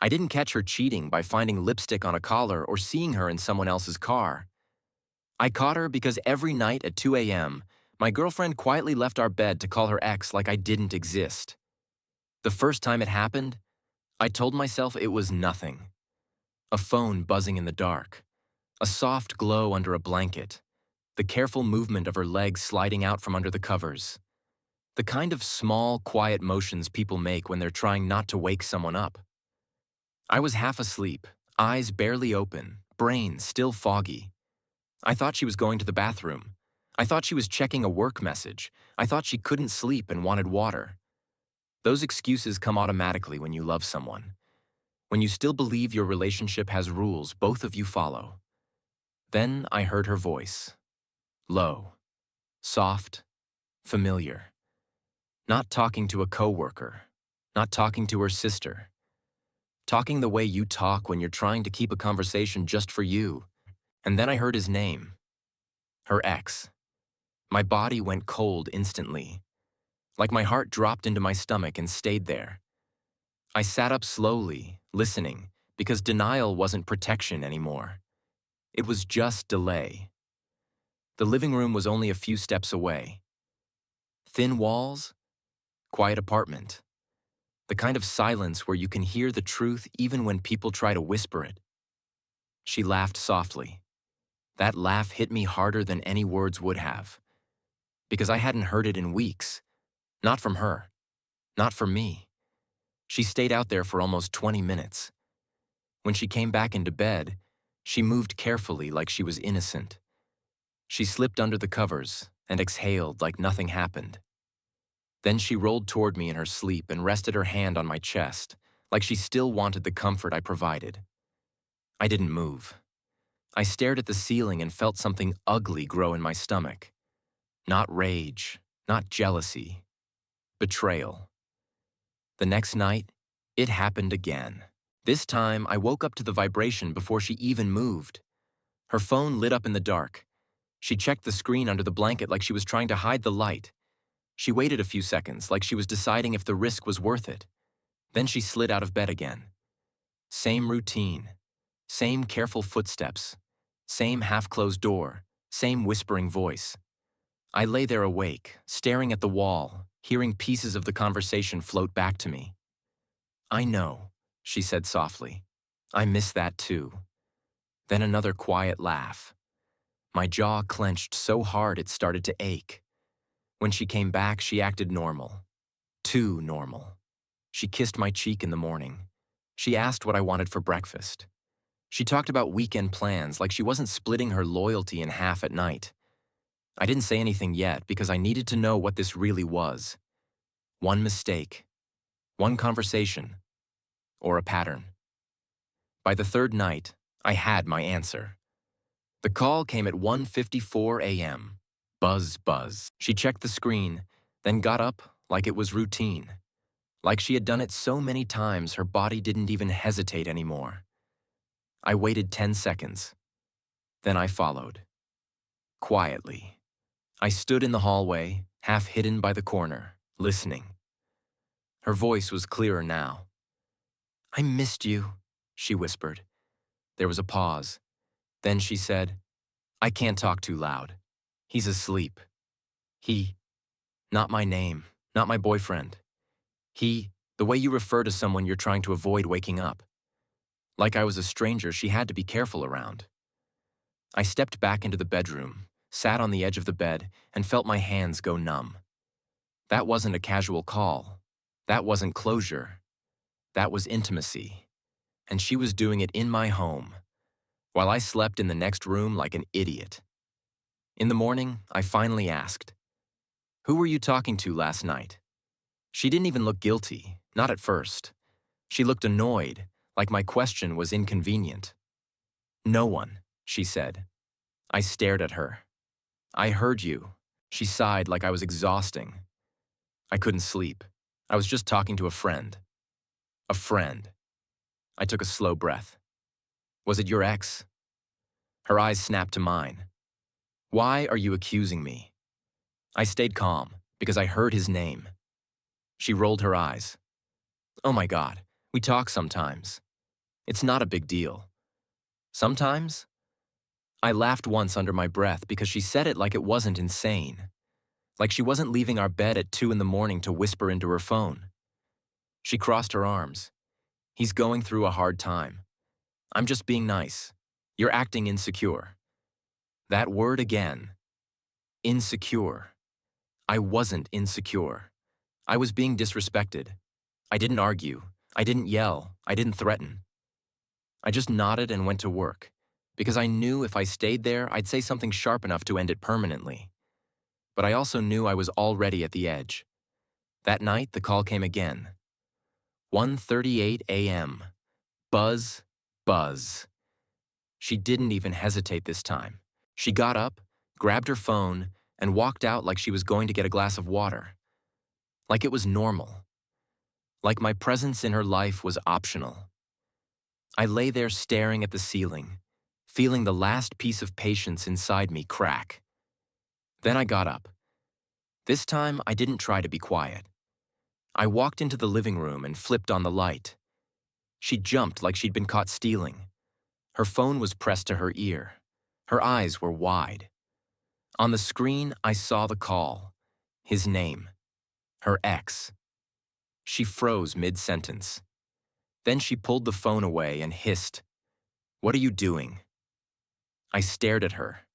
I didn't catch her cheating by finding lipstick on a collar or seeing her in someone else's car. I caught her because every night at 2 a.m., my girlfriend quietly left our bed to call her ex like I didn't exist. The first time it happened, I told myself it was nothing. A phone buzzing in the dark, a soft glow under a blanket, the careful movement of her legs sliding out from under the covers. The kind of small, quiet motions people make when they're trying not to wake someone up. I was half asleep, eyes barely open, brain still foggy. I thought she was going to the bathroom. I thought she was checking a work message. I thought she couldn't sleep and wanted water. Those excuses come automatically when you love someone. When you still believe your relationship has rules both of you follow. Then I heard her voice. Low, soft, familiar. Not talking to a coworker, not talking to her sister. Talking the way you talk when you're trying to keep a conversation just for you. And then I heard his name. Her ex. My body went cold instantly. Like my heart dropped into my stomach and stayed there. I sat up slowly, listening, because denial wasn't protection anymore. It was just delay. The living room was only a few steps away. Thin walls, quiet apartment. The kind of silence where you can hear the truth even when people try to whisper it. She laughed softly. That laugh hit me harder than any words would have. Because I hadn't heard it in weeks. Not from her. Not from me. She stayed out there for almost 20 minutes. When she came back into bed, she moved carefully like she was innocent. She slipped under the covers and exhaled like nothing happened. Then she rolled toward me in her sleep and rested her hand on my chest, like she still wanted the comfort I provided. I didn't move. I stared at the ceiling and felt something ugly grow in my stomach. Not rage, not jealousy. Betrayal. The next night, it happened again. This time, I woke up to the vibration before she even moved. Her phone lit up in the dark. She checked the screen under the blanket like she was trying to hide the light. She waited a few seconds, like she was deciding if the risk was worth it. Then she slid out of bed again. Same routine. Same careful footsteps. Same half-closed door. Same whispering voice. I lay there awake, staring at the wall, hearing pieces of the conversation float back to me. I know, she said softly. I miss that too. Then another quiet laugh. My jaw clenched so hard it started to ache. When she came back, she acted normal. Too normal. She kissed my cheek in the morning. She asked what I wanted for breakfast. She talked about weekend plans like she wasn't splitting her loyalty in half at night. I didn't say anything yet because I needed to know what this really was. One mistake, one conversation, or a pattern. By the third night, I had my answer. The call came at 1:54 a.m. Buzz, buzz. She checked the screen, then got up like it was routine. Like she had done it so many times her body didn't even hesitate anymore. I waited 10 seconds. Then I followed. Quietly. I stood in the hallway, half hidden by the corner, listening. Her voice was clearer now. I missed you, she whispered. There was a pause. Then she said, I can't talk too loud. He's asleep. He, not my name, not my boyfriend. He, the way you refer to someone you're trying to avoid waking up. Like I was a stranger she had to be careful around. I stepped back into the bedroom, sat on the edge of the bed, and felt my hands go numb. That wasn't a casual call. That wasn't closure. That was intimacy. And she was doing it in my home, while I slept in the next room like an idiot. In the morning, I finally asked, Who were you talking to last night? She didn't even look guilty, not at first. She looked annoyed, like my question was inconvenient. No one, she said. I stared at her. I heard you. She sighed like I was exhausting. I couldn't sleep. I was just talking to a friend. A friend. I took a slow breath. Was it your ex? Her eyes snapped to mine. Why are you accusing me? I stayed calm because I heard his name. She rolled her eyes. Oh my God, we talk sometimes. It's not a big deal. Sometimes, I laughed once under my breath because she said it like it wasn't insane. Like she wasn't leaving our bed at 2 in the morning to whisper into her phone. She crossed her arms. He's going through a hard time. I'm just being nice. You're acting insecure. That word again. Insecure. I wasn't insecure. I was being disrespected. I didn't argue. I didn't yell. I didn't threaten. I just nodded and went to work, because I knew if I stayed there, I'd say something sharp enough to end it permanently. But I also knew I was already at the edge. That night, the call came again. 1:38 a.m. Buzz, buzz. She didn't even hesitate this time. She got up, grabbed her phone, and walked out like she was going to get a glass of water. Like it was normal. Like my presence in her life was optional. I lay there staring at the ceiling, feeling the last piece of patience inside me crack. Then I got up. This time, I didn't try to be quiet. I walked into the living room and flipped on the light. She jumped like she'd been caught stealing. Her phone was pressed to her ear. Her eyes were wide. On the screen, I saw the call. His name. Her ex. She froze mid-sentence. Then she pulled the phone away and hissed, "What are you doing?" I stared at her.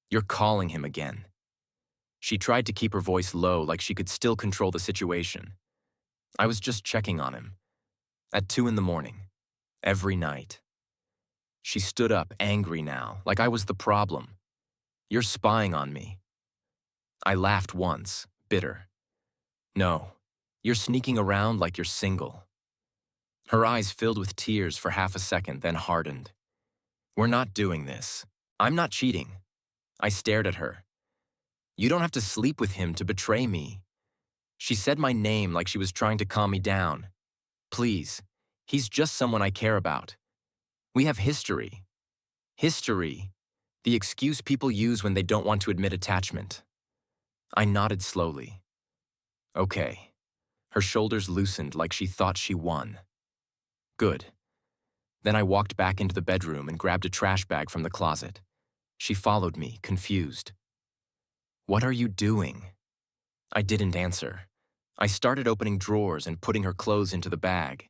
"You're calling him again." She tried to keep her voice low like she could still control the situation. I was just checking on him. At 2 in the morning. Every night. She stood up, angry now, like I was the problem. "You're spying on me." I laughed once, bitter. "No, you're sneaking around like you're single." Her eyes filled with tears for half a second, then hardened. "We're not doing this. I'm not cheating." I stared at her. "You don't have to sleep with him to betray me." She said my name like she was trying to calm me down. "Please, he's just someone I care about. We have history." History. The excuse people use when they don't want to admit attachment. I nodded slowly. Okay. Her shoulders loosened like she thought she won. Good. Then I walked back into the bedroom and grabbed a trash bag from the closet. She followed me, confused. "What are you doing?" I didn't answer. I started opening drawers and putting her clothes into the bag.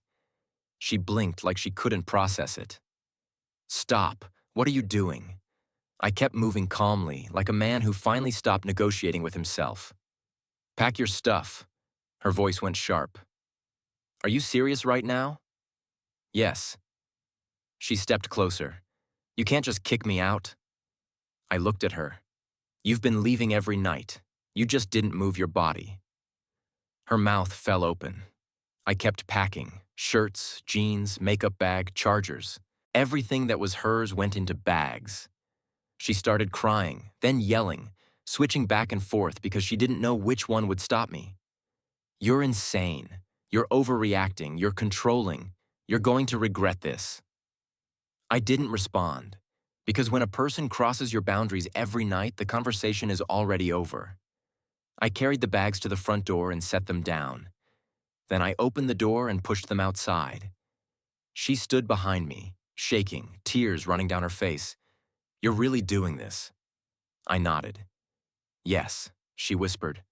She blinked like she couldn't process it. "Stop. What are you doing?" I kept moving calmly, like a man who finally stopped negotiating with himself. "Pack your stuff." Her voice went sharp. "Are you serious right now?" "Yes." She stepped closer. "You can't just kick me out." I looked at her. "You've been leaving every night. You just didn't move your body." Her mouth fell open. I kept packing. Shirts, jeans, makeup bag, chargers. Everything that was hers went into bags. She started crying, then yelling, switching back and forth because she didn't know which one would stop me. "You're insane. You're overreacting. You're controlling. You're going to regret this." I didn't respond, because when a person crosses your boundaries every night, the conversation is already over. I carried the bags to the front door and set them down. Then I opened the door and pushed them outside. She stood behind me, shaking, tears running down her face. "You're really doing this?" I nodded. "Yes," she whispered.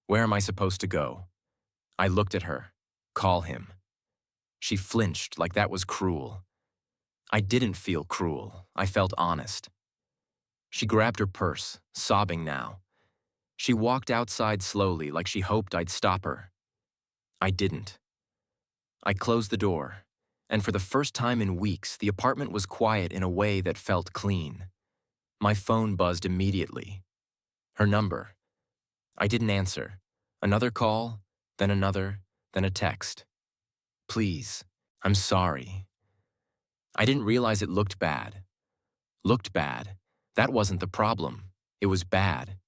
"Where am I supposed to go?" I looked at her. "Call him." She flinched like that was cruel. I didn't feel cruel. I felt honest. She grabbed her purse, sobbing now. She walked outside slowly like she hoped I'd stop her. I didn't. I closed the door, and for the first time in weeks, the apartment was quiet in a way that felt clean. My phone buzzed immediately. Her number. I didn't answer. Another call, then another, then a text. "Please, I'm sorry." I didn't realize it looked bad. Looked bad. That wasn't the problem. It was bad.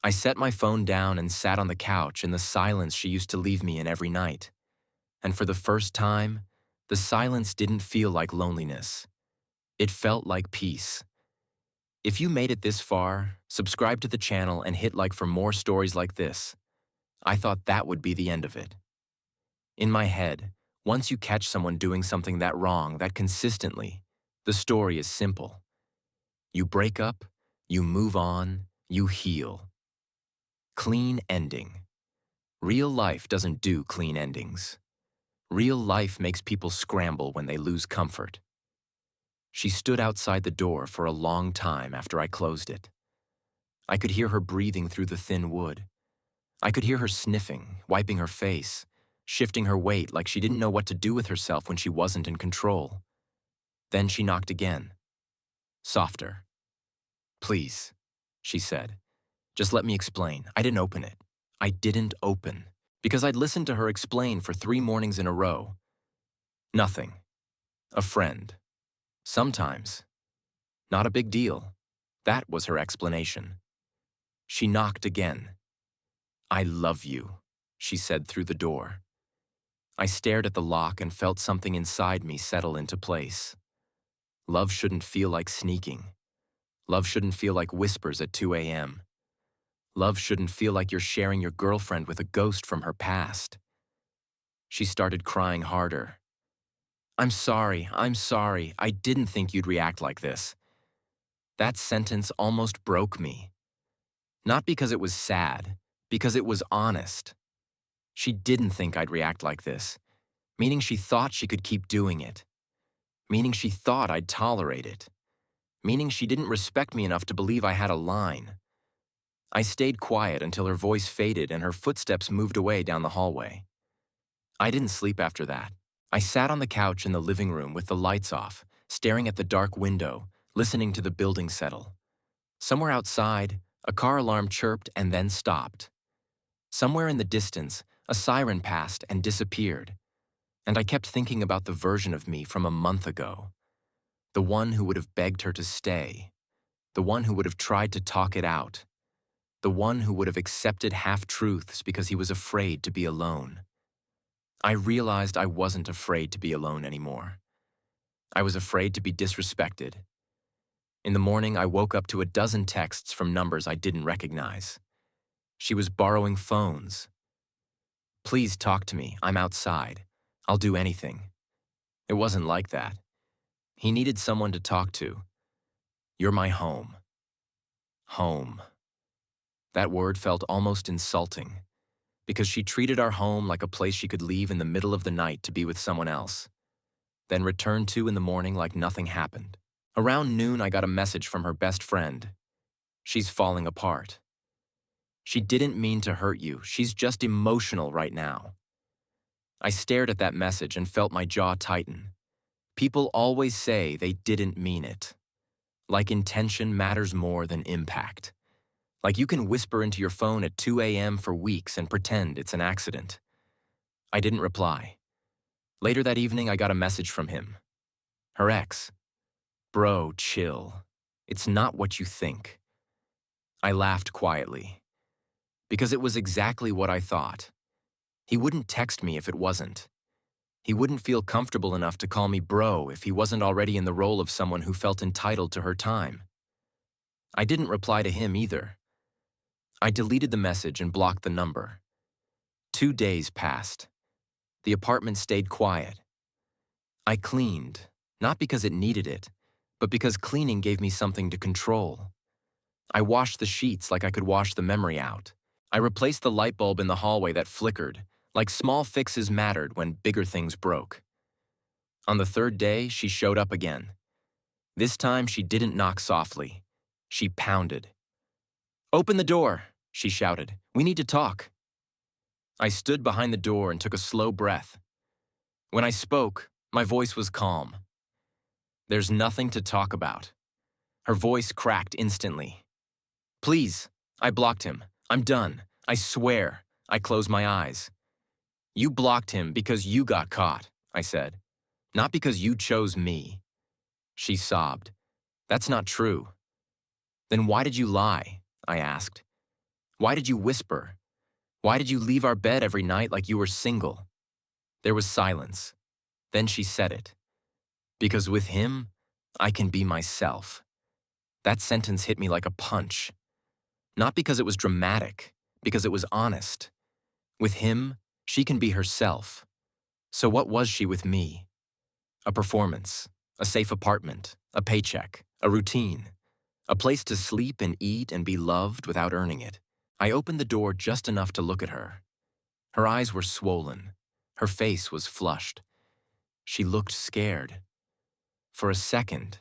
I set my phone down and sat on the couch in the silence she used to leave me in every night. And for the first time, the silence didn't feel like loneliness. It felt like peace. If you made it this far, subscribe to the channel and hit like for more stories like this. I thought that would be the end of it. In my head, Once you catch someone doing something that wrong, that consistently, the story is simple. You break up, you move on, you heal. Clean ending. Real life doesn't do clean endings. Real life makes people scramble when they lose comfort. She stood outside the door for a long time after I closed it. I could hear her breathing through the thin wood. I could hear her sniffing, wiping her face, shifting her weight like she didn't know what to do with herself when she wasn't in control. Then she knocked again. Softer. "Please," she said. "Just let me explain. I didn't open it. I didn't open." Because I'd listened to her explain for 3 mornings in a row. Nothing. A friend. Sometimes. Not a big deal. That was her explanation. She knocked again. "I love you," she said through the door. I stared at the lock and felt something inside me settle into place. Love shouldn't feel like sneaking. Love shouldn't feel like whispers at 2 a.m. Love shouldn't feel like you're sharing your girlfriend with a ghost from her past. She started crying harder. I'm sorry. I didn't think you'd react like this." That sentence almost broke me. Not because it was sad, because it was honest. She didn't think I'd react like this, meaning she thought she could keep doing it, meaning she thought I'd tolerate it, meaning she didn't respect me enough to believe I had a line. I stayed quiet until her voice faded and her footsteps moved away down the hallway. I didn't sleep after that. I sat on the couch in the living room with the lights off, staring at the dark window, listening to the building settle. Somewhere outside, a car alarm chirped and then stopped. Somewhere in the distance, a siren passed and disappeared. And I kept thinking about the version of me from a month ago. The one who would have begged her to stay. The one who would have tried to talk it out. The one who would have accepted half-truths because he was afraid to be alone. I realized I wasn't afraid to be alone anymore. I was afraid to be disrespected. In the morning, I woke up to a dozen texts from numbers I didn't recognize. She was borrowing phones. "Please talk to me. I'm outside. I'll do anything." It wasn't like that. He needed someone to talk to. "You're my home." Home. That word felt almost insulting, because she treated our home like a place she could leave in the middle of the night to be with someone else, then return to in the morning like nothing happened. Around noon, I got a message from her best friend. "She's falling apart. She didn't mean to hurt you. She's just emotional right now." I stared at that message and felt my jaw tighten. People always say they didn't mean it. Like intention matters more than impact. Like you can whisper into your phone at 2 a.m. for weeks and pretend it's an accident. I didn't reply. Later that evening, I got a message from him. Her ex. "Bro, chill. It's not what you think." I laughed quietly. Because it was exactly what I thought. He wouldn't text me if it wasn't. He wouldn't feel comfortable enough to call me bro if he wasn't already in the role of someone who felt entitled to her time. I didn't reply to him either. I deleted the message and blocked the number. 2 days passed. The apartment stayed quiet. I cleaned, not because it needed it, but because cleaning gave me something to control. I washed the sheets like I could wash the memory out. I replaced the light bulb in the hallway that flickered, like small fixes mattered when bigger things broke. On the 3rd day, she showed up again. This time, she didn't knock softly. She pounded. "Open the door," she shouted. "We need to talk." I stood behind the door and took a slow breath. When I spoke, my voice was calm. "There's nothing to talk about." Her voice cracked instantly. "Please," I blocked him. "I'm done. I swear." I closed my eyes. "You blocked him because you got caught," I said. "Not because you chose me." She sobbed. "That's not true." "Then why did you lie?" I asked. "Why did you whisper? Why did you leave our bed every night like you were single?" There was silence. Then she said it. "Because with him, I can be myself." That sentence hit me like a punch. Not because it was dramatic, because it was honest. With him, she can be herself. So what was she with me? A performance, a safe apartment, a paycheck, a routine, a place to sleep and eat and be loved without earning it. I opened the door just enough to look at her. Her eyes were swollen. Her face was flushed. She looked scared. For a second,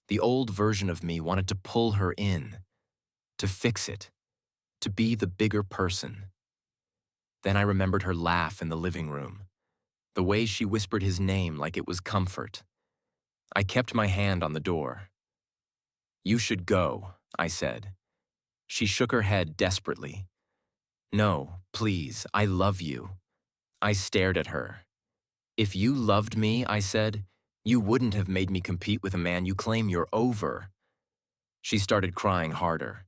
the old version of me wanted to pull her in, to fix it, to be the bigger person. Then I remembered her laugh in the living room, the way she whispered his name like it was comfort. I kept my hand on the door. "You should go," I said. She shook her head desperately. "No, please, I love you." I stared at her. "If you loved me," I said, "you wouldn't have made me compete with a man you claim you're over." She started crying harder.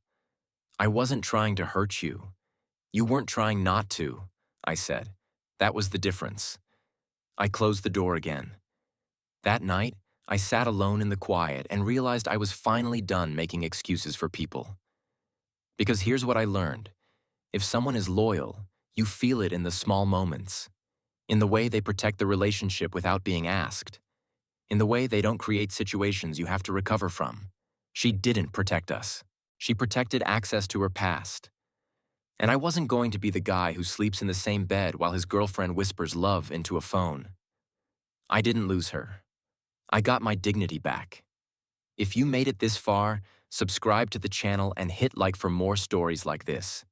"I wasn't trying to hurt you. You weren't trying not to," I said. That was the difference. I closed the door again. That night, I sat alone in the quiet and realized I was finally done making excuses for people. Because here's what I learned. If someone is loyal, you feel it in the small moments, in the way they protect the relationship without being asked, in the way they don't create situations you have to recover from. She didn't protect us. She protected access to her past. And I wasn't going to be the guy who sleeps in the same bed while his girlfriend whispers love into a phone. I didn't lose her. I got my dignity back. If you made it this far, subscribe to the channel and hit like for more stories like this.